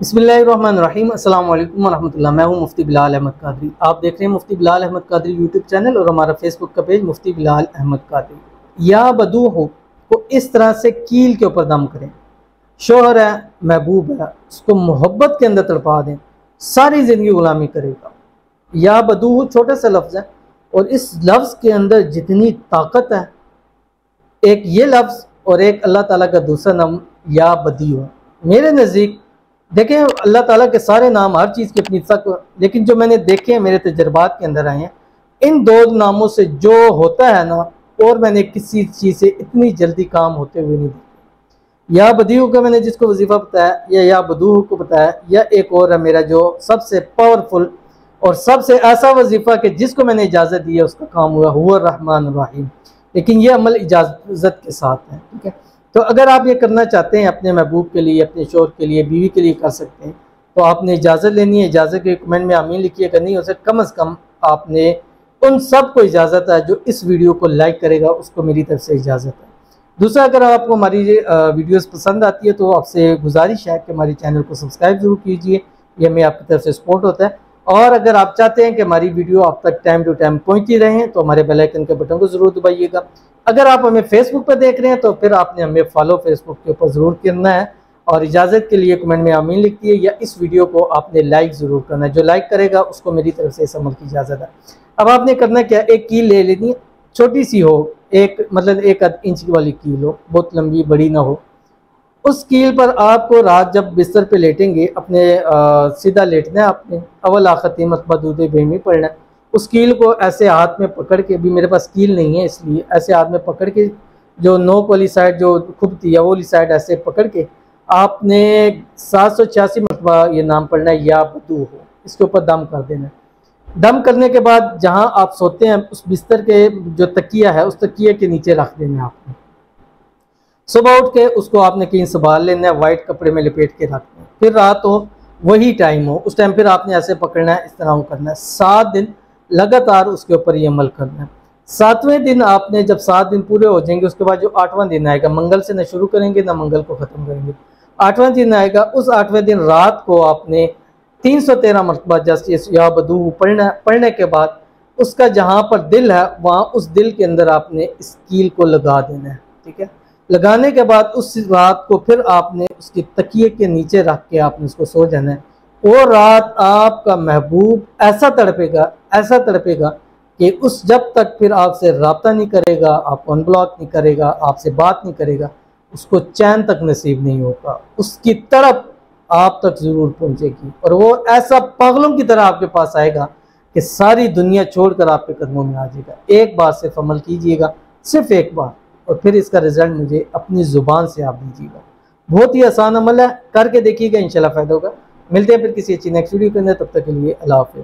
बिस्मिल्लाहिर्रहमानिर्रहीम अस्सलाम वालेकुम वरहमतुल्लाह। मैं हूं मुफ्ती बिलाल अहमद कादरी। आप देख रहे हैं मुफ्ती बिलाल अहमद कादरी यूट्यूब चैनल और हमारा फेसबुक का पेज मुफ्ती बिलाल अहमद कादरी। या बदू हो को इस तरह से कील के ऊपर दम करें। शोहर है, महबूब है, उसको मोहब्बत के अंदर तड़पा दें, सारी ज़िंदगी गुलामी करेगा। या बदू हो छोटे से लफ्ज़ है और इस लफ्ज़ के अंदर जितनी ताकत है, एक ये लफ्ज़ और एक अल्लाह ताला का दूसरा नाम या बदी हो। मेरे नज़दीक देखें, अल्लाह ताला के सारे नाम हर चीज़ की अपनी तक, लेकिन जो मैंने देखे हैं, मेरे तजर्बात के अंदर आए हैं, इन दो नामों से जो होता है ना, और मैंने किसी चीज़ से इतनी जल्दी काम होते हुए नहीं देखे। या बदीहू का मैंने जिसको वजीफ़ा बताया या बदूहू को बताया, या एक और है मेरा जो सबसे पावरफुल और सबसे ऐसा वजीफ़ा कि जिसको मैंने इजाज़त दी है उसका काम हुआ रहमान रहीम, लेकिन ये अमल इजाज़त के साथ है। ठीक है, तो अगर आप ये करना चाहते हैं अपने महबूब के लिए, अपने शोहर के लिए, बीवी के लिए कर सकते हैं, तो आपने इजाज़त लेनी है। इजाज़त के कमेंट में आमीन लिखिए, अगर नहीं हो सकता कम अज़ कम आपने उन सब को इजाज़त है जो इस वीडियो को लाइक करेगा, उसको मेरी तरफ से इजाज़त है। दूसरा, अगर आपको हमारी वीडियोस पसंद आती है तो आपसे गुजारिश है कि हमारे चैनल को सब्सक्राइब ज़रूर कीजिए, ये हमें आपकी तरफ से सपोर्ट होता है। और अगर आप चाहते हैं कि हमारी वीडियो आप तक टाइम टू टाइम पहुँचती रहें तो हमारे बेल आइकन के बटन को ज़रूर दबाइएगा। अगर आप हमें फेसबुक पर देख रहे हैं तो फिर आपने हमें फॉलो फेसबुक के ऊपर ज़रूर करना है, और इजाज़त के लिए कमेंट में आमीन लिख दिए, या इस वीडियो को आपने लाइक ज़रूर करना है। जो लाइक करेगा उसको मेरी तरफ से इस अमल की इजाज़त है। अब आपने करना क्या, एक कील ले लेनी, छोटी सी हो, एक मतलब 1 इंच वाली कील हो, बहुत लंबी बड़ी ना हो। उस कील पर आपको रात जब बिस्तर पे लेटेंगे अपने सीधा लेटना है, आपने अव्वल आखिर तीमत बदूदे बेमी पढ़ना है। उस कील को ऐसे हाथ में पकड़ के, भी मेरे पास कील नहीं है इसलिए ऐसे हाथ में पकड़ के, जो नोक वाली साइड जो खुबती है वो वाली साइड ऐसे पकड़ के आपने 786 मरतबा ये नाम पढ़ना है, या बदू हो। इसके ऊपर दम कर देना है। दम करने के बाद जहाँ आप सोते हैं उस बिस्तर के जो तकिया है उस तकिए के नीचे रख देना है आपने। सुबह उठ के उसको आपने कहीं संभाल लेना है, वाइट कपड़े में लपेट के रखना है। फिर रात हो, वही टाइम हो, उस टाइम फिर आपने ऐसे पकड़ना है, इस तरह करना है। 7 दिन लगातार उसके ऊपर ये अमल करना है। 7वें दिन आपने जब 7 दिन पूरे हो जाएंगे, उसके बाद जो 8वां दिन आएगा, मंगल से न शुरू करेंगे ना मंगल को ख़त्म करेंगे, 8वां दिन आएगा, उस 8वें दिन रात को आपने 313 मरतबा जस्ट या बदू पढ़ने के बाद उसका जहाँ पर दिल है वहाँ उस दिल के अंदर आपने इस कील को लगा देना है। ठीक है, लगाने के बाद उस रात को फिर आपने उसके तकिए के नीचे रख के आपने उसको सो जाना है। वो रात आपका महबूब ऐसा तड़पेगा कि उस जब तक फिर आपसे रब्ता नहीं करेगा, आपको अनब्लॉक नहीं करेगा, आपसे बात नहीं करेगा, उसको चैन तक नसीब नहीं होगा। उसकी तड़प आप तक ज़रूर पहुंचेगी और वो ऐसा पागलों की तरह आपके पास आएगा कि सारी दुनिया छोड़कर आपके कदमों में आ जाएगा। एक बार सिर्फ अमल कीजिएगा, सिर्फ एक बार, और फिर इसका रिजल्ट मुझे अपनी ज़ुबान से आप दीजिएगा। बहुत ही आसान अमल है, करके देखिएगा, इंशाल्लाह फ़ायदा होगा। मिलते हैं फिर किसी अच्छी नेक्स्ट वीडियो के अंदर, तब तक के लिए अल्लाह हाफ़िज़।